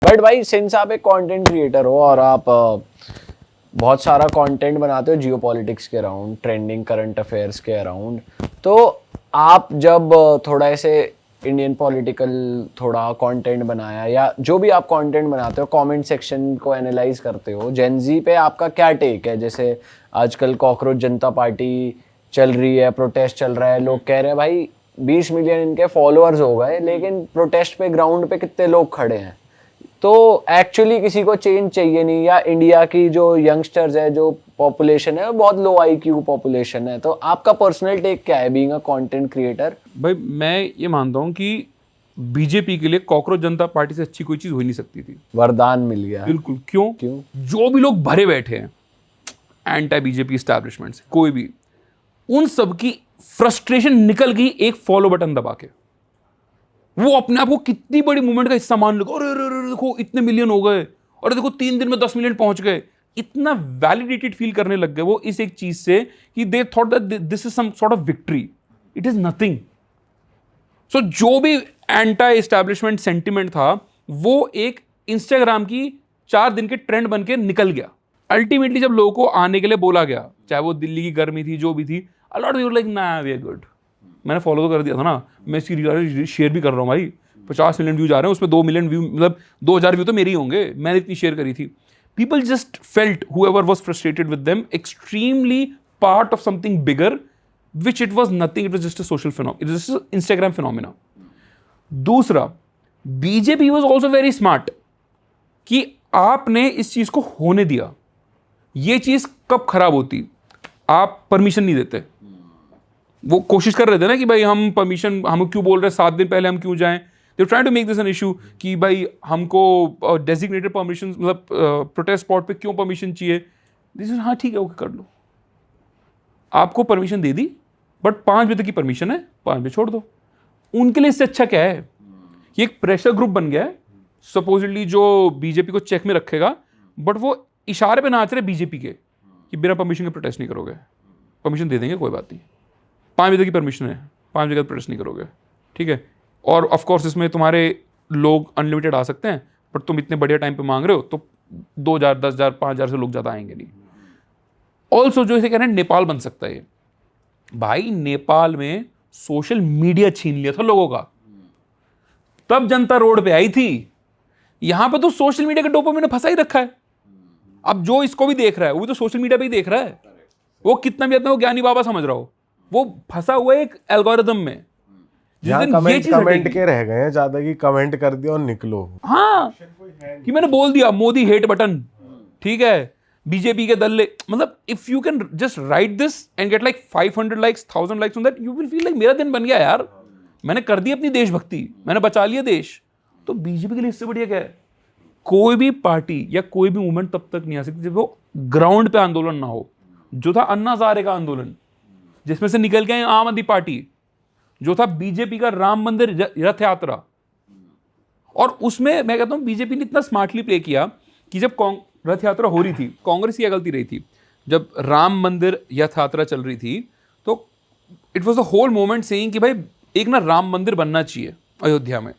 But भाई since आप एक कंटेंट क्रिएटर हो और आप बहुत सारा कंटेंट बनाते हो जियो पॉलिटिक्स के अराउंड, ट्रेंडिंग करंट अफेयर्स के अराउंड, तो आप जब थोड़ा ऐसे इंडियन पॉलिटिकल थोड़ा कंटेंट बनाया या जो भी आप कंटेंट बनाते हो, कमेंट सेक्शन को एनालाइज करते हो, जेनजी पे आपका क्या टेक है? जैसे आजकल कॉकरोच जनता पार्टी चल रही है, प्रोटेस्ट चल रहा है, लोग कह रहे हैं भाई 20 मिलियन इनके फॉलोअर्स हो गए, लेकिन प्रोटेस्ट पे ग्राउंड पे कितने लोग खड़े हैं? तो एक्चुअली किसी को चेंज चाहिए नहीं, या इंडिया की जो यंगस्टर्स है, जो पॉपुलेशन है, वो बहुत लो आईक्यू पॉपुलेशन है। तो आपका पर्सनल टेक क्या है बीइंग अ कंटेंट क्रिएटर? भाई मैं ये मानता हूँ कि बीजेपी के लिए कॉकरोच जनता पार्टी से अच्छी कोई चीज हो ही नहीं सकती थी। वरदान मिल गया। बिल्कुल। क्यों? क्यों? जो भी लोग भरे बैठे हैं एंटी बीजेपी स्टैब्लिशमेंट से, कोई भी, उन सब की फ्रस्ट्रेशन निकल गई एक फॉलो बटन दबा के। वो अपने आप को कितनी बड़ी मूवमेंट का हिस्सा मान लगा, अरे देखो इतने मिलियन हो गए, और देखो 3 दिन में 10 मिलियन पहुंच गए। इतना वैलिडेटेड फील करने लग गए वो इस एक चीज से कि they thought that this is some sort of victory. It is nothing. So जो भी एंटी एस्टैब्लिशमेंट सेंटिमेंट था वो एक इंस्टाग्राम की 4 दिन के ट्रेंड बन के निकल गया। अल्टीमेटली जब लोगों को आने के लिए बोला गया, चाहे वो दिल्ली की गर्मी थी, जो भी थी, अ लॉट ऑफ पीपल लाइक ना वी आर गुड। मैंने फॉलो तो कर दिया था ना, मैं इसकी शेयर भी कर रहा हूँ भाई। 50 मिलियन व्यू जा रहे हैं, उसमें 2 मिलियन व्यू, मतलब 2000 व्यू तो मेरे ही होंगे, मैंने इतनी शेयर करी थी। People just felt whoever was frustrated with them extremely part of something bigger, which it was nothing, it was just a social phenomenon, it was just an Instagram phenomena. दूसरा, BJP was also very smart कि आपने इस चीज को होने दिया। ये चीज कब खराब होती, आप परमिशन नहीं देते। वो कोशिश कर रहे थे ना कि भाई हम परमिशन, हम क्यों बोल रहे हैं 7 दिन पहले हम क्यों जाएं। They trying to make this an issue कि भाई हमको डेजिग्नेटेड परमिशन, मतलब प्रोटेस्ट स्पॉट पे क्यों परमिशन चाहिए। दिस इज, हाँ ठीक है, ओके कर लो, आपको परमिशन दे दी, बट 5 बजे तक की परमिशन है, 5 बजे छोड़ दो। उनके लिए इससे अच्छा क्या है? ये एक प्रेशर ग्रुप बन गया है सपोजिटली, जो बीजेपी को चेक में रखेगा, बट वो इशारे पे नाच रहे बीजेपी के कि बिना परमिशन के प्रोटेस्ट नहीं करोगे। परमिशन दे देंगे, कोई बात नहीं, 5 बजे की परमिशन है, 5 बजे का प्रोटेस्ट नहीं करोगे, ठीक है। और ऑफ कोर्स इसमें तुम्हारे लोग अनलिमिटेड आ सकते हैं, बट तुम इतने बढ़िया टाइम पे मांग रहे हो तो 2000, 10,000, 5,000 से लोग ज़्यादा आएंगे नहीं। ऑल्सो जो इसे कह रहे हैं नेपाल बन सकता है। भाई नेपाल में सोशल मीडिया छीन लिया था लोगों का, तब जनता रोड पे आई थी। यहां पे तो सोशल मीडिया के डोपामिन ने फंसा ही रखा है। अब जो इसको भी देख रहा है वो तो सोशल मीडिया पे ही देख रहा है। वो कितना भी अपने वो ज्ञानी बाबा समझ रहा हो, वो फंसा हुआ है एक एल्गोरिदम में। कमेंट के रह गए हैं ज्यादा, कि कमेंट कर दिया और निकलो। हाँ, कि मैंने बोल दिया मोदी हेट बटन, ठीक है, बीजेपी के दल्ले, मतलब if you can just right this and get like 500 likes, 1000 likes on that, you will feel like मेरा दिन बन गया यार, मैंने कर दी अपनी देशभक्ति, मैंने बचा लिया देश। तो बीजेपी के लिए इससे बढ़िया क्या है? कोई भी पार्टी या कोई भी मूवमेंट तब तक नहीं आ सकती जब वो ग्राउंड पे आंदोलन ना हो। जो था अन्ना हजारे का आंदोलन, जिसमें से निकल गए आम आदमी पार्टी, जो था बीजेपी का राम मंदिर रथ यात्रा, और उसमें मैं कहता हूं बीजेपी ने इतना स्मार्टली प्ले किया कि जब रथ यात्रा हो रही थी, कांग्रेस की गलती रही थी, जब राम मंदिर रथ यात्रा चल रही थी तो it was the whole moment saying कि भाई एक ना राम मंदिर बनना चाहिए अयोध्या में,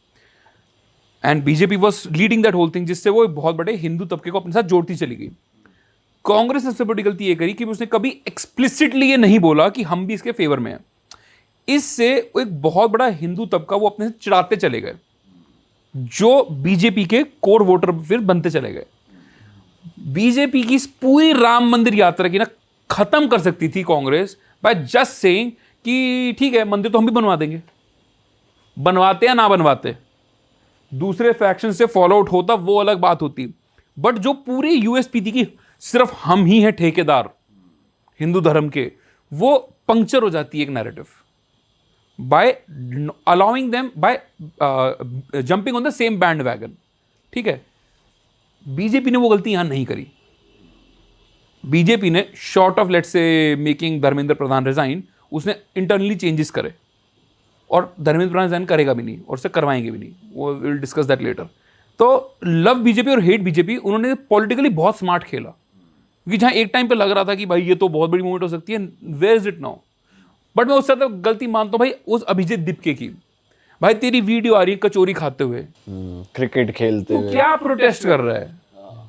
and BJP was leading that whole thing, जिससे वो एक बहुत बड़े हिंदू तबके को अपने साथ जोड़ती चली गई। कांग्रेस ने सबसे बड़ी गलती ये करी कि उसने कभी एक्सप्लिसिटली ये नहीं बोला कि हम भी इसके फेवर में हैं। इससे एक बहुत बड़ा हिंदू तबका वो अपने से चिढ़ाते चले गए, जो बीजेपी के कोर वोटर फिर बनते चले गए। बीजेपी की इस पूरी राम मंदिर यात्रा की ना खत्म कर सकती थी कांग्रेस बाय जस्ट सेइंग कि ठीक है मंदिर तो हम भी बनवा देंगे। बनवाते या ना बनवाते, दूसरे फैक्शन से फॉलो आउट होता वो अलग बात होती, बट जो पूरी यूएसपी थी कि सिर्फ हम ही हैं ठेकेदार हिंदू धर्म के, वो पंक्चर हो जाती है एक narrative by allowing them, by jumping on the same bandwagon, ठीक है। बीजेपी ने वो गलती यहां नहीं करी। बीजेपी ने short of let's say making Dharmendra Pradhan resign, उसने इंटरनली चेंजेस करे, और धर्मेंद्र प्रधान रिजाइन करेगा भी नहीं और उसे करवाएंगे भी नहीं, वो विल डिस्कस दैट लेटर। तो लव बीजेपी और हेट बीजेपी, उन्होंने पॉलिटिकली बहुत स्मार्ट खेला, क्योंकि जहां एक टाइम पे लग रहा था कि भाई ये तो बहुत बड़ी मूवमेंट हो सकती है, where is it now. But मैं उससे गलती मानता हूं भाई उस अभिजीत दीपके की। भाई तेरी वीडियो आ रही है कचौरी खाते हुए, क्रिकेट खेलते तो हुए। क्या प्रोटेस्ट कर रहा है?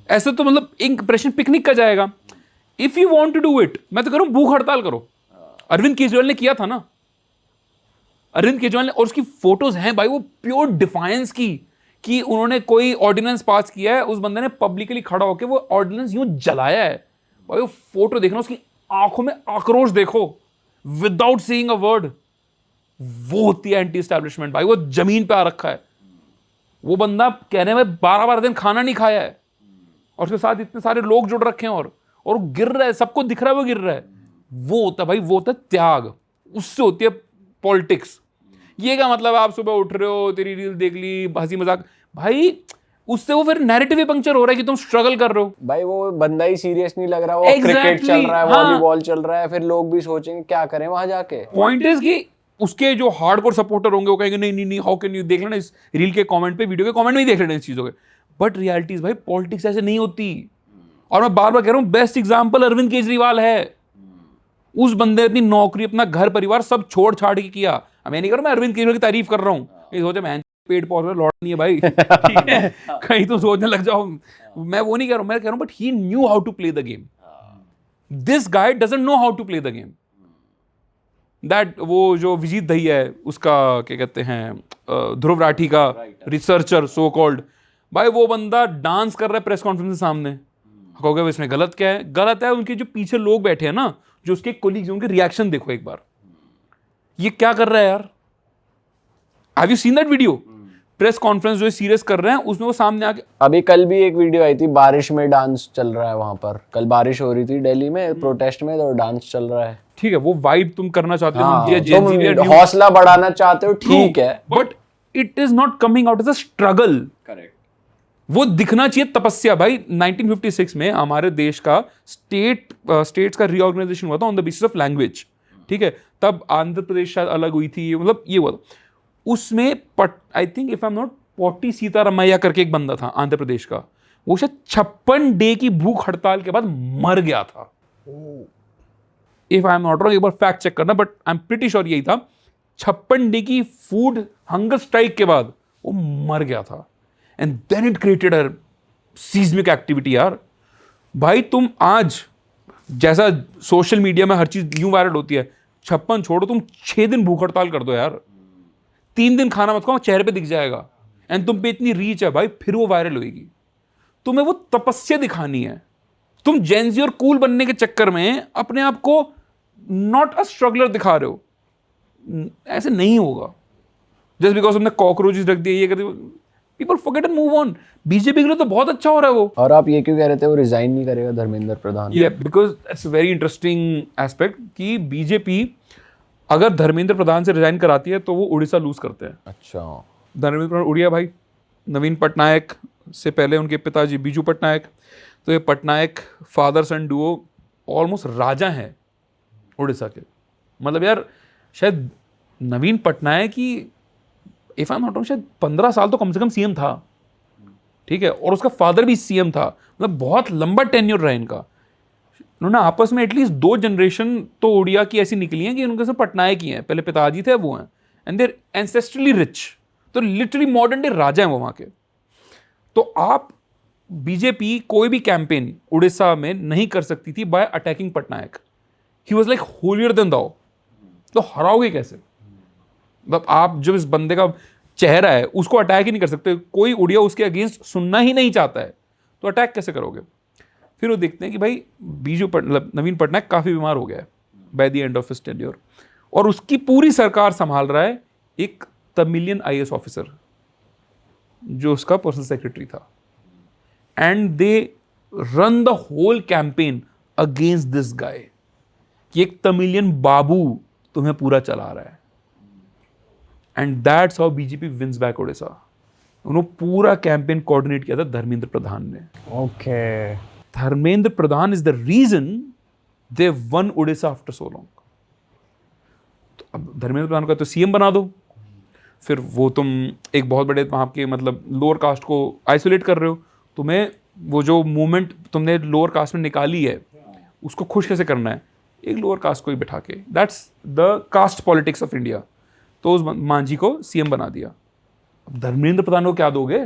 ऐसे तो मतलब इंप्रेशन पिकनिक का जाएगा। If you want to do it, मैं तो करूं भूख हड़ताल करो। अरविंद केजरीवाल ने किया था ना, अरविंद केजरीवाल ने, और उसकी फोटोज हैं भाई, वो प्योर डिफायंस की, कि उन्होंने कोई ऑर्डिनेंस पास किया है, उस बंदे ने पब्लिकली खड़ा होकर वो ऑर्डिनेंस यूं जलाया है भाई। वो फोटो देखना, उसकी आंखों में आक्रोश देखो, विदाउट सेइंग अ वर्ड। वो होती है एंटी एस्टैब्लिशमेंट भाई। वो जमीन पे आ रखा है वो बंदा, कहने में 12-12 दिन खाना नहीं खाया है, और उसके साथ इतने सारे लोग जुड़ रखे हैं, और वो गिर रहा है, सबको दिख रहा है वो गिर रहा है। वो होता है भाई, वो होता है त्याग, उससे होती है पॉलिटिक्स। ये क्या मतलब आप सुबह उठ रहे हो, तेरी रील देख ली, हंसी मजाक, भाई उससे वो फिर नैरेटिव ही पंक्चर हो रहा है कि तुम स्ट्रगल कर रहे हो। भाई वो बंदा ही सीरियस नहीं लग रहा, वो Exactly, क्रिकेट चल रहा है, हाँ। वॉलीबॉल चल रहा है, फिर लोग भी सोचेंगे क्या करें वहां जाके। पॉइंट इज कि उसके जो हार्डकोर सपोर्टर होंगे वो कहेंगे नहीं नहीं नहीं, हाउ कैन यू, देख लेना इस रील के कमेंट पे, वीडियो के कमेंट में ही देख लेना इस चीजों के। बट रियलिटीज भाई, पॉलिटिक्स ऐसे नहीं होती। और मैं बार बार कह रहा हूं, बेस्ट एग्जांपल अरविंद केजरीवाल है। उस बंदे ने अपनी नौकरी, अपना घर परिवार सब छोड़ छाड़ के किया। मैं नहीं कर रहा, मैं अरविंद केजरीवाल की तारीफ कर रहा हूँ, ये सोचे मैं पेट पौध में लौट नहीं है भाई, ठीक है, कहीं तो सोचने लग जाओ, मैं वो नहीं कह रहा हूं। मैं कह रहा हूं but he knew how to play the game. This guy doesn't know how to play the game. That वो जो विजीत दहिया है, उसका क्या कहते हैं, ध्रुव राठी का रिसर्चर सो कॉल्ड, भाई वो बंदा डांस कर रहा है प्रेस कॉन्फ्रेंस के सामने। कहोगे इसमें गलत क्या है? गलत है उनके जो पीछे लोग बैठे हैं ना, जो उसके कोलीग्स, उनके रिएक्शन देखो एक बार, ये क्या कर रहा है यार। Have you seen that video? Press conference जो सीरियस कर रहे हैं, उसमें वो सामने आके, अभी कल भी एक वीडियो आई थी, बारिश में डांस चल रहा है वहां पर। कल बारिश हो रही थी दिल्ली में प्रोटेस्ट में, तो डांस चल रहा है। ठीक है, वो वाइब तुम करना चाहते हो, हाँ, तुम तुम हौसला बढ़ाना चाहते हो, ठीक है, but it is not coming out as a struggle. Correct. वो दिखना चाहिए तपस्या। भाई 1956 में हमारे देश का स्टेट्स का रीऑर्गेनाइजेशन हुआ था on the basis of language, ठीक है। तब आंध्र प्रदेश शायद अलग हुई थी, मतलब ये हुआ था। उसमें I think if I am not, Potti Sitaramayya करके एक बंदा था आंध्र प्रदेश का, वो शायद 56 डे की भूख हड़ताल के बाद मर गया था। If I am not wrong, एक बार फैक्ट चेक करना, but I am pretty sure यही था। 56 डे की फूड हंगर स्ट्राइक के बाद वो मर गया था। And then it created a seismic activity यार। भाई तुम आज, जैसा सोशल मीडिया में हर चीज यूं वायरल होती है, 56 छोड़ो, तुम 6 दिन भूख हड़ताल कर दो यार, 3 दिन खाना मत खाओ, चेहरे पे दिख जाएगा। एंड तुम पे इतनी रीच है भाई, फिर वो वायरल होगी। तुम्हें वो तपस्या दिखानी है। तुम जेंजी और कूल बनने के चक्कर में अपने आप को नॉट अ स्ट्रगलर दिखा रहे हो। ऐसे नहीं होगा। जस्ट बिकॉज तुमने कॉकरोचेस रख दिए, ये कर दिया, people forget and move on. BJP के लिए तो बहुत अच्छा हो रहा है वो। और आप ये क्यों कह रहे थे वो रिजाइन नहीं करेगा Dharmendra Pradhan? Because it's very interesting aspect कि बीजेपी अगर धर्मेंद्र प्रधान से रिजाइन कराती है तो वो उड़ीसा लूज करते हैं। अच्छा। धर्मेंद्र प्रधान उड़िया भाई, नवीन पटनायक से पहले उनके पिताजी बीजू पटनायक, तो ये Patnaik father son duo almost राजा हैं उड़ीसा के। मतलब यार शायद नवीन पटनायक ही, if I am not wrong, शायद 15 साल तो कम से कम सीएम था, ठीक है, और उसका फादर भी सीएम था। मतलब बहुत लंबा टेन्योर रहा इनका। उन्होंने आपस में एटलीस्ट 2 जनरेशन तो उड़िया की ऐसी निकली हैं कि उनके सब पटनायक ही हैं, पहले पिताजी थे वो हैं, एंड देर एंसेस्ट्रली रिच, तो लिटरली मॉडर्न डे राजा हैं वो वहाँ के। तो आप बीजेपी कोई भी कैंपेन उड़ीसा में नहीं कर सकती थी bye attacking Patnaik. He was like holier then दाओ। तो हराओगे कैसे? मतलब आप जब इस बंदे का चेहरा है उसको अटैक ही नहीं कर सकते, कोई उड़िया उसके अगेंस्ट सुनना ही नहीं चाहता है, तो अटैक कैसे करोगे? फिर वो देखते हैं कि भाई मतलब नवीन पटनायक काफ़ी बीमार हो गया है by the end of his tenure, और उसकी पूरी सरकार संभाल रहा है एक तमिलियन आईएएस ऑफिसर जो उसका पर्सनल सेक्रेटरी था। And they run the whole campaign against this guy कि एक तमिलियन बाबू तुम्हें पूरा चला रहा है। And that's how BJP wins back Orissa. उन्होंने पूरा कैंपेन कोऑर्डिनेट किया था धर्मेंद्र प्रधान ने। Okay. Dharmendra Pradhan is the reason they won Orissa after so long. तो अब धर्मेंद्र प्रधान का तो सीएम बना दो, फिर वो तुम एक बहुत बड़े वहाँ के मतलब लोअर कास्ट को आइसोलेट कर रहे हो। तुम्हें वो जो मूवमेंट तुमने लोअर कास्ट में निकाली है उसको खुश कैसे करना है? एक लोअर कास्ट को ही बिठा के। That's the caste politics of India. तो उस मांझी को सीएम बना दिया। अब धर्मेंद्र प्रधान को क्या दोगे?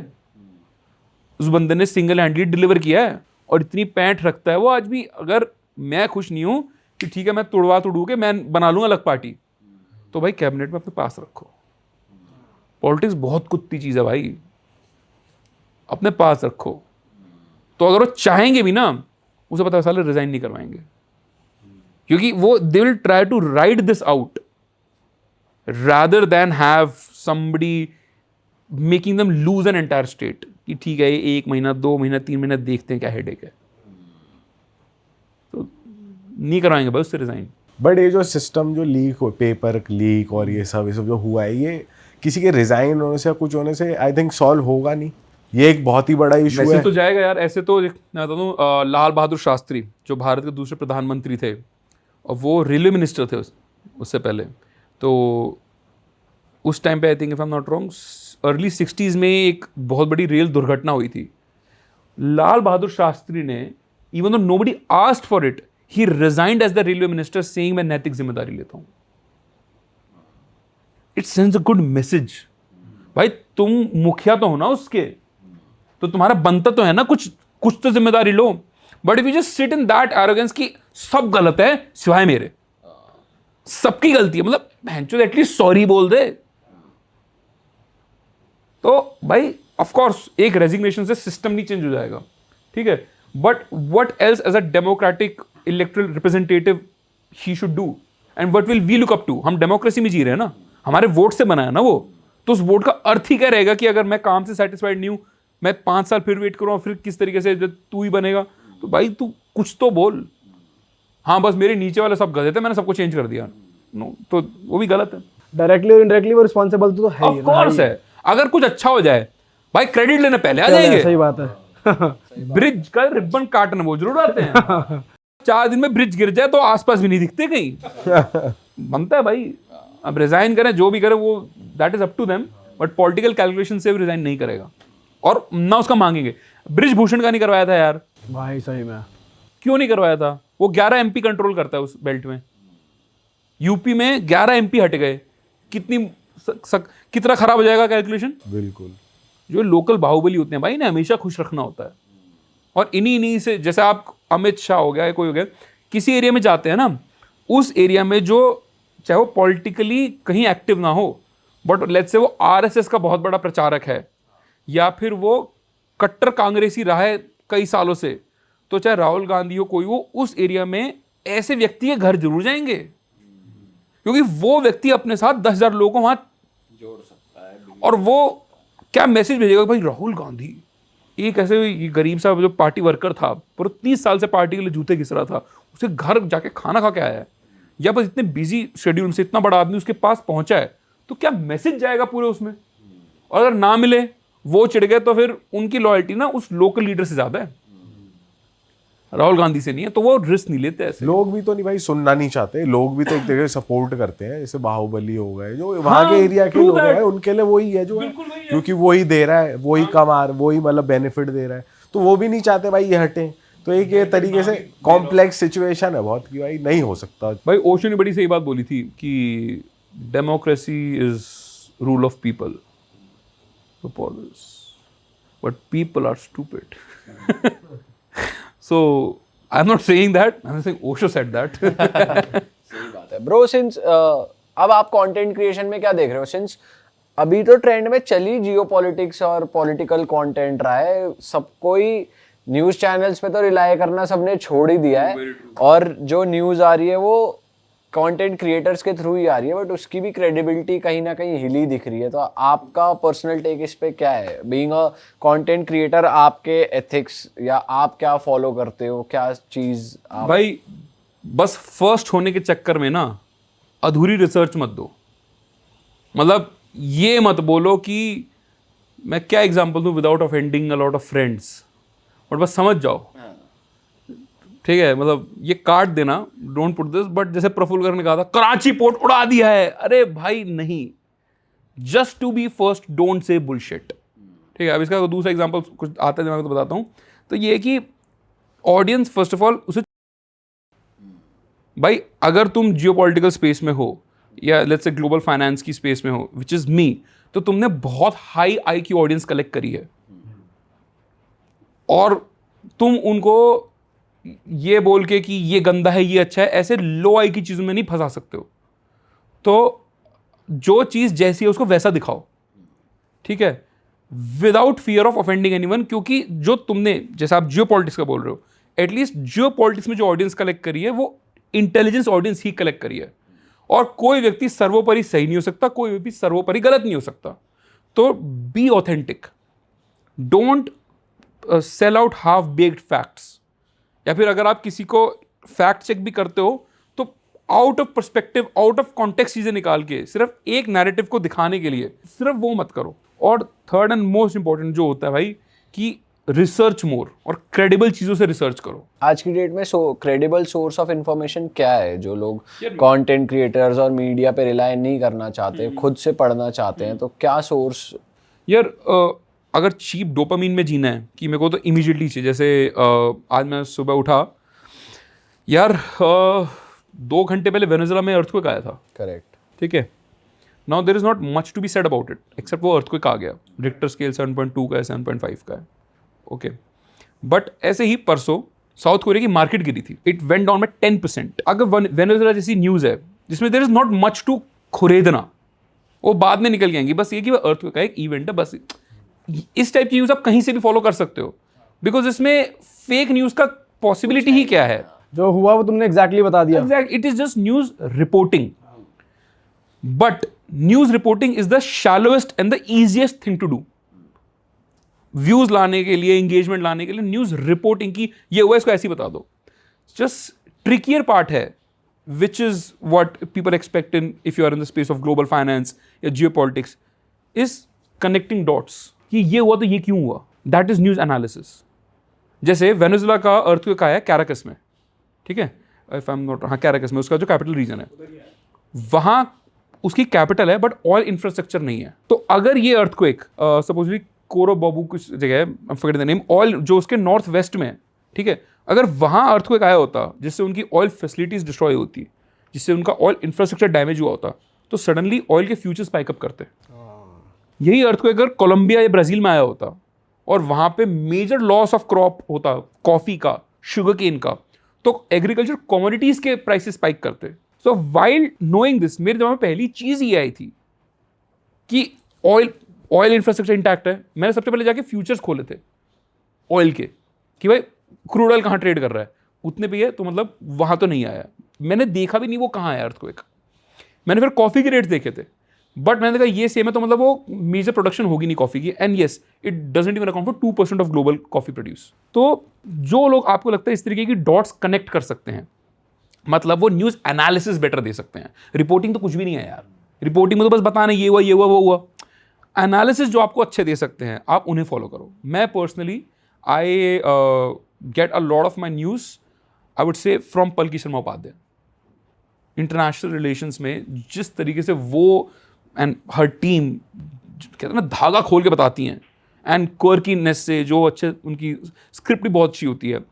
उस बंदे ने सिंगल हैंडली डिलीवर किया है और इतनी पैंठ रखता है वो आज भी। अगर मैं खुश नहीं हूं कि ठीक है मैं तोड़ू के मैं बना लूंगा अलग पार्टी, तो भाई कैबिनेट में अपने पास रखो। पॉलिटिक्स बहुत कुत्ती चीज है भाई, अपने पास रखो। तो अगर वो चाहेंगे भी ना, उसे पता है साले रिजाइन नहीं करवाएंगे, क्योंकि वो they will try to ride this out rather than have somebody making them lose an entire state कि ठीक है 1 महीना 2 महीना 3 महीना देखते हैं क्या हेडेक है, तो नहीं कराएंगे भाई उससे रिजाइन। बट ये जो सिस्टम जो लीक हो, पेपर लीक और ये सब जो हुआ है, ये किसी के रिजाइन होने से या कुछ होने से आई थिंक सॉल्व होगा नहीं। ये एक बहुत ही बड़ा इशू है। वैसे तो जाएगा यार, ऐसे तो मैं बता दूं, लाल बहादुर शास्त्री जो भारत के दूसरे प्रधानमंत्री थे और वो रेलवे मिनिस्टर थे उससे पहले, तो उस टाइम पे आई think if I am not wrong early 60s में एक बहुत बड़ी रेल दुर्घटना हुई थी। लाल बहादुर शास्त्री ने, even though nobody asked for it, he resigned as the railway minister saying मैं नैतिक जिम्मेदारी लेता हूं। It sends a good message. भाई तुम मुखिया तो हो ना उसके, तो तुम्हारा बनता तो है ना कुछ तो जिम्मेदारी लो। But if you just sit in that arrogance कि सब गलत है सिवाय मेरे, सबकी गलती है, मतलब भैंचो एटलीस्ट सॉरी बोल दे। तो भाई ऑफ कोर्स एक रेजिग्नेशन से सिस्टम नहीं चेंज हो जाएगा, ठीक है, but what else as a democratic electoral representative he should do and what will we look up to. हम डेमोक्रेसी में जी रहे हैं ना, हमारे वोट से बना है ना वो, तो उस वोट का अर्थ ही क्या रहेगा कि अगर मैं काम से सेटिस्फाइड नहीं हूं, मैं 5 साल फिर वेट करूँ, फिर किस तरीके से जब तू ही बनेगा, तो भाई तू कुछ तो बोल। हाँ बस मेरे नीचे वाले सब गलत है, मैंने सबको चेंज कर दिया, नो, तो वो भी गलत है। डायरेक्टली और इनडायरेक्टली वो रिस्पॉन्सिबल तो है ही। ऑफ कोर्स है। अगर कुछ अच्छा हो जाए भाई क्रेडिट लेने पहले आ जाएंगे। सही बात है। ब्रिज का रिबन काटने वो जरूर आते हैं। 4 दिन में ब्रिज गिर जाए तो आसपास भी नहीं दिखते कहीं। बनता है भाई, अब रिजाइन करें जो भी करें वो that is up to them, but political calculation से रिजाइन नहीं करेगा और ना उसका मांगेंगे। ब्रिज भूषण का नहीं करवाया था यार भाई, सही में क्यों नहीं करवाया था? वो 11 MP कंट्रोल करता है उस बेल्ट में। यूपी में 11 MP हट गए, कितना खराब हो जाएगा कैलकुलेशन। बिल्कुल। जो लोकल बाहुबली होते हैं भाई, इन्हें हमेशा खुश रखना होता है। और इन्हीं से, जैसे आप अमित शाह हो गया, कोई हो गया, किसी एरिया में जाते हैं ना, उस एरिया में जो चाहे वो पॉलिटिकली कहीं एक्टिव ना हो, बट लेट्स से वो RSS का बहुत बड़ा प्रचारक है या फिर वो कट्टर कांग्रेसी रहा है कई सालों से, तो चाहे राहुल गांधी हो कोई, वो उस एरिया में ऐसे व्यक्ति के घर जरूर जाएंगे, क्योंकि वो व्यक्ति अपने साथ 10,000 लोगों को वहां जोड़ सकता है। और वो क्या मैसेज भेजेगा भाई, राहुल गांधी एक ऐसे गरीब सा जो पार्टी वर्कर था, पूरे 30 साल से पार्टी के लिए जूते घिस रहा था, उसे घर जाके खाना खा के आया है, या बस इतने बिजी शेड्यूल से इतना बड़ा आदमी उसके पास पहुंचा है, तो क्या मैसेज जाएगा पूरे उसमें। और अगर ना मिले, वो चिढ़ गए, तो फिर उनकी लॉयल्टी ना उस लोकल लीडर से ज्यादा है, राहुल गांधी से नहीं है, तो वो रिस्क नहीं लेते ऐसे। लोग भी तो नहीं भाई सुनना नहीं चाहते, लोग भी तो एक तरीके से सपोर्ट करते हैं, जैसे बाहुबली हो गए जो वहां के एरिया के लोग हैं, उनके लिए वही है जो है, क्योंकि वही दे रहा है, वही कमा, वही मतलब बेनिफिट दे रहा है, तो वो भी नहीं चाहते भाई ये हटे। तो एक ये तरीके से कॉम्प्लेक्स सिचुएशन है बहुत कि भाई नहीं हो सकता। भाई ओशो ने बड़ी सही बात बोली थी कि democracy is rule of people, but people are stupid. So I'm not saying that, I'm saying Osho said that. सही बात है ब्रो। सिंस अब आप कंटेंट क्रिएशन में क्या देख रहे हो, सिंस अभी तो ट्रेंड में चली जियो पॉलिटिक्स और पॉलिटिकल कंटेंट रहा है, सब कोई न्यूज़ चैनल्स पे तो रिलाय करना सबने छोड़ ही दिया है, और जो न्यूज़ आ रही है वो कंटेंट क्रिएटर्स के थ्रू ही आ रही है, बट उसकी भी क्रेडिबिलिटी कहीं ना कहीं हिली दिख रही है। तो आपका पर्सनल टेक इस पे क्या है, बीइंग अ कंटेंट क्रिएटर? आपके एथिक्स या आप क्या फॉलो करते हो, क्या चीज़ आप... भाई बस फर्स्ट होने के चक्कर में ना अधूरी रिसर्च मत दो। मतलब ये मत बोलो कि मैं क्या एग्जांपल दूं without offending a lot of friends, और बस समझ जाओ, ठीक है, मतलब ये काट देना, डोंट पुट दिस। बट जैसे प्रफुल्ल गर्ग ने कहा था कराची पोर्ट उड़ा दिया है, अरे भाई नहीं, just to be first don't say bullshit, ठीक है। अब इसका दूसरा एग्जांपल कुछ आता है दिमाग में तो बताता हूँ। तो ये है कि ऑडियंस फर्स्ट ऑफ ऑल उसे, भाई अगर तुम जियोपॉलिटिकल स्पेस में हो या लेट्स से ग्लोबल फाइनेंस की स्पेस में हो, विच इज़ मी, तो तुमने बहुत हाई आई की ऑडियंस कलेक्ट करी है और तुम उनको ये बोल के कि ये गंदा है ये अच्छा है, ऐसे लो आई की चीज़ों में नहीं फंसा सकते हो। तो जो चीज़ जैसी है उसको वैसा दिखाओ, ठीक है, without fear of offending anyone. क्योंकि जो तुमने, जैसे आप जियो पॉलिटिक्स का बोल रहे हो, एटलीस्ट जियो पॉलिटिक्स में जो ऑडियंस कलेक्ट करी है वो इंटेलिजेंस ऑडियंस ही कलेक्ट करी है, और कोई व्यक्ति सर्वोपरि सही नहीं हो सकता, कोई व्यक्ति सर्वोपरि गलत नहीं हो सकता। तो be authentic, don't sell out half baked facts, या फिर अगर आप किसी को फैक्ट चेक भी करते हो तो out of perspective, out of context चीजें निकाल के सिर्फ एक नैरेटिव को दिखाने के लिए सिर्फ वो मत करो। और थर्ड एंड मोस्ट इंपॉर्टेंट जो होता है भाई, कि रिसर्च मोर और क्रेडिबल चीजों से रिसर्च करो। आज की डेट में क्रेडिबल सोर्स ऑफ इंफॉर्मेशन क्या है जो लोग कंटेंट क्रिएटर्स और मीडिया पे रिलाय नहीं करना चाहते, खुद से पढ़ना चाहते हैं, तो क्या सोर्स? यार अगर चीप डोपामीन में जीना है कि मेरे को तो इमीडिएटली चाहिए, जैसे आज मैं सुबह उठा यार, 2 घंटे पहले वेनेजुएला में अर्थक्वेक आया था, करेक्ट, ठीक है। Now there is not much to be said about it except वो अर्थक्वेक आ गया, रिक्टर स्केल 7.2 का है, 7.5 का है, ओके। बट ऐसे ही परसों साउथ कोरिया की मार्केट गिरी थी, इट वेंट डाउन में 10%। अगर वेनेजुएला जैसी न्यूज़ है जिसमें there is not much to खुरेदना, वो बाद में निकल के आएंगी, बस ये कि वह अर्थक्वेक का एक इवेंट है, बस इस टाइप की न्यूज़ आप कहीं से भी फॉलो कर सकते हो, बिकॉज इसमें फेक न्यूज़ का पॉसिबिलिटी ही क्या है। जो हुआ वो तुमने एग्जैक्टली बता दिया। Exactly, it is just news reporting. But news reporting is the shallowest and the easiest thing to do. Views लाने के लिए, एंगेजमेंट लाने के लिए न्यूज रिपोर्टिंग की ये हुआ इसको ऐसे ही बता दो, जस्ट ट्रिकियर पार्ट है, which is what people expect in if you are in the space of global finance या geo politics, is connecting dots कि ये हुआ तो ये क्यों हुआ, दैट इज न्यूज एनालिसिस। जैसे वेनेजुएला का अर्थक्वेक आया कैराकस में, ठीक है, इफ आई एम नॉट, हाँ कैराकस में, उसका जो कैपिटल रीजन है वहाँ उसकी कैपिटल है बट ऑयल इंफ्रास्ट्रक्चर नहीं है। तो अगर ये अर्थक्वेक सपोजली कोरो बाबू कुछ जगह है, I forget the name, oil जो उसके नॉर्थ वेस्ट में है, ठीक है, अगर वहाँ अर्थक्वेक आया होता जिससे उनकी ऑयल फैसिलिटीज डिस्ट्रॉय होती, जिससे उनका ऑयल इंफ्रास्ट्रक्चर डैमेज हुआ होता, तो सडनली ऑयल के फ्यूचर स्पाइक अप करते। यही अर्थक्वेक अगर कोलंबिया या ब्राजील में आया होता और वहाँ पे मेजर लॉस ऑफ क्रॉप होता, कॉफ़ी का, शुगर केन का, तो एग्रीकल्चर कमोडिटीज़ के प्राइसेस स्पाइक करते। सो वाइल नोइंग दिस, मेरे दिमाग में पहली चीज़ ये आई थी कि ऑयल इंफ्रास्ट्रक्चर इंटैक्ट है। मैंने सबसे पहले जाके फ्यूचर्स खोले थे ऑयल के कि भाई क्रूड ऑयल कहाँ ट्रेड कर रहा है, उतने पे है, तो मतलब वहाँ तो नहीं आया। मैंने देखा भी नहीं वो कहाँ आया अर्थक्वेक। मैंने फिर कॉफ़ी के रेट्स देखे थे, बट मैंने देखा ये सेम है, तो मतलब वो मेजर प्रोडक्शन होगी नहीं कॉफ़ी की, and yes it doesn't even account for 2% of global coffee produce. तो जो लोग आपको लगता है इस तरीके की डॉट्स कनेक्ट कर सकते हैं, मतलब वो न्यूज़ एनालिसिस बेटर दे सकते हैं। रिपोर्टिंग तो कुछ भी नहीं है यार, रिपोर्टिंग में तो बस बताना ये हुआ वो हुआ। एनालिसिस जो आपको अच्छे दे सकते हैं आप उन्हें फॉलो करो। मैं personally I get a lot of my news I would say from Palki Sharma Upadhyay. International relations में जिस तरीके से वो एंड हर टीम कहते हैं ना धागा खोल के बताती हैं, एंड क्वर्कीनेस से जो अच्छे, उनकी स्क्रिप्ट भी बहुत अच्छी होती है।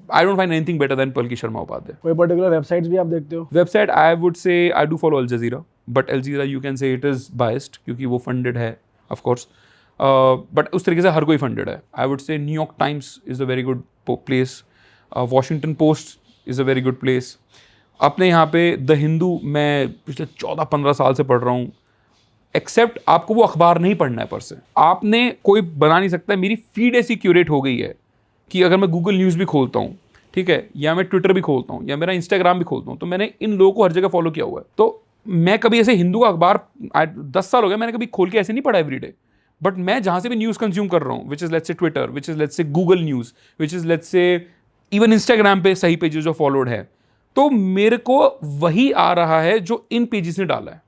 I don't find anything better than Palki Sharma Upadhyay. कोई पर्टिकुलर वेबसाइट्स भी आप देखते हो? Website I would say I do follow Al Jazeera, but Al Jazeera you can say it is biased क्योंकि वो फंडेड है ऑफ कोर्स, बट उस तरीके से हर कोई फंडेड है। आई वुड से New York times is a very good place, Washington post is a very good place. अपने यहाँ पे द हिंदू मैं पिछले 14-15 साल से पढ़ रहा हूँ, एक्सेप्ट आपको वो अखबार नहीं पढ़ना है पर से, आपने कोई बना नहीं सकता। मेरी फीड ऐसी क्यूरेट हो गई है कि अगर मैं गूगल न्यूज़ भी खोलता हूँ, ठीक है, या मैं ट्विटर भी खोलता हूँ, या मेरा इंस्टाग्राम भी खोलता हूँ, तो मैंने इन लोगों को हर जगह फॉलो किया हुआ है। तो मैं कभी ऐसे हिंदू का अखबार 10 साल हो गया मैंने कभी खोल के ऐसे नहीं पढ़ा एवरीडे, बट मैं जहाँ से भी न्यूज़ कंज्यूम कर रहा हूँ, which is let's say Twitter, which is let's say Google news, which is let's say even Instagram पे सही पेजेस जो फॉलोड है, तो मेरे को वही आ रहा है जो इन पेजेस ने डाला है।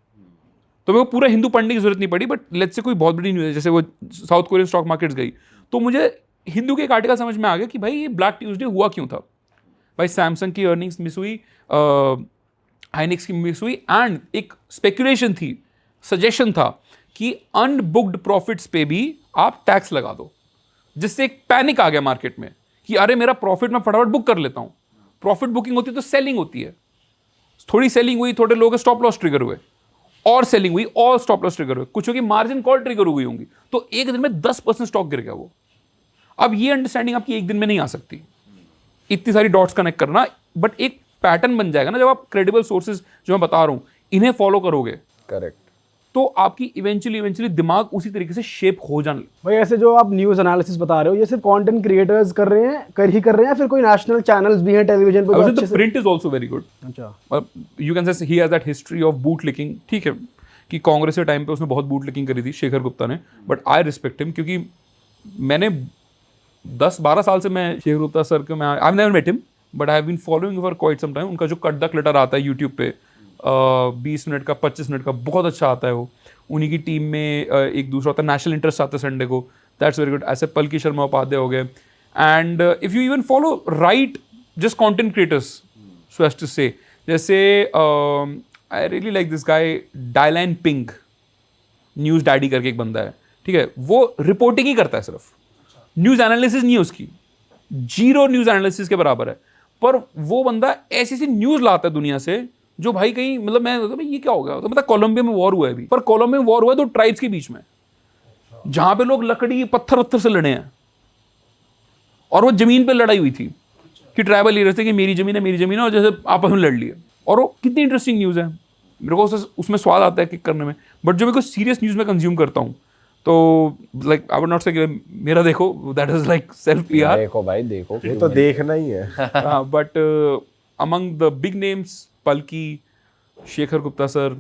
तो मेरे को पूरा हिंदू पढ़ने की जरूरत नहीं पड़ी, बट लेट्स से कोई बहुत बड़ी न्यूज़ है, जैसे वो साउथ कोरियन स्टॉक मार्केट्स गई, तो मुझे हिंदू के एक आर्टिकल समझ में आ गया कि भाई ये ब्लैक ट्यूसडे हुआ क्यों था। भाई सैमसंग की अर्निंग्स मिस हुई, हाइनिक्स की मिस हुई, एंड एक स्पेकुलेशन थी, सजेशन था कि अनबुक्ड प्रॉफिट्स पे भी आप टैक्स लगा दो, जिससे एक पैनिक आ गया मार्केट में कि अरे मेरा प्रॉफिट मैं फटाफट बुक कर लेता हूँ। प्रॉफिट बुकिंग होती है तो सेलिंग होती है, थोड़ी सेलिंग हुई, थोड़े लोगों के स्टॉप लॉस ट्रिगर हुए, और सेलिंग हुई और स्टॉप लॉस ट्रिगर हुए, कुछ की मार्जिन कॉल ट्रिगर हुई होंगी, तो एक दिन में 10% स्टॉक गिर गया वो। अब ये अंडरस्टैंडिंग आपकी एक दिन में नहीं आ सकती, इतनी सारी डॉट्स कनेक्ट करना, बट एक पैटर्न बन जाएगा ना जब आप क्रेडिबल सोर्सेज जो मैं बता रहा हूं इन्हें फॉलो करोगे, करेक्ट। तो आपकी इवेंचुअली दिमाग उसी तरीके से शेप हो जाने। भाई ऐसे जो आप न्यूज़ एनालिसिस बता रहे हो, ये सिर्फ कंटेंट क्रिएटर्स कर रहे हैं या फिर कोई नेशनल चैनल्स भी हैं टेलीविजन पे जो अच्छे से? Print is also very good. अच्छा, you can say he has that history of boot licking, ठीक है, कि कांग्रेस के टाइम पे उसने बहुत बूट लिकिंग करी थी शेखर गुप्ता ने, बट आई रिस्पेक्ट हिम, क्योंकि मैंने 10-12 साल से मैं शेखर गुप्ता सर को, मैं I have never met him but I have been following for quite some time. उनका जो कट द क्लटर आता है यूट्यूब पे 20 मिनट का 25 मिनट का, बहुत अच्छा आता है वो। उन्हीं की टीम में एक दूसरा होता है नेशनल इंटरेस्ट आता है संडे को, दैट्स वेरी गुड। ऐसे पलकी शर्मा उपाध्याय हो गए, and if you even follow right just content creators, so as to say, जैसे I really like this guy डायलाइन पिंक, न्यूज़ डैडी करके एक बंदा है, ठीक है, वो रिपोर्टिंग ही करता है, सिर्फ न्यूज़ एनालिसिस नहीं है उसकी, 0 न्यूज़ एनालिसिस के बराबर है, पर वो बंदा ऐसी सी न्यूज़ लाता है दुनिया से जो भाई कहीं, मतलब मैं भाई ये क्या हो गया, तो मतलब कोलंबिया में वॉर हुआ है अभी, पर कोलंबिया में वॉर हुआ है 2 ट्राइब्स के बीच में, जहां पे लोग लकड़ी पत्थर से लड़े हैं, और वो जमीन पे लड़ाई हुई थी कि ट्राइबल ये रहते कि मेरी जमीन है, और जैसे आपस में लड़ लिए, और वो कितनी इंटरेस्टिंग न्यूज़ है, मेरे को उसमें स्वाद आता है किक करने में। बट जो मैं कोई सीरियस न्यूज़ में कंज्यूम करता हूँ, तो लाइक आई वुड नॉट से कि मेरा देखो, that is like self PR, देखो भाई देखो, ये तो देखना ही है। But among the big names, Palki, Shekhar Gupta sir,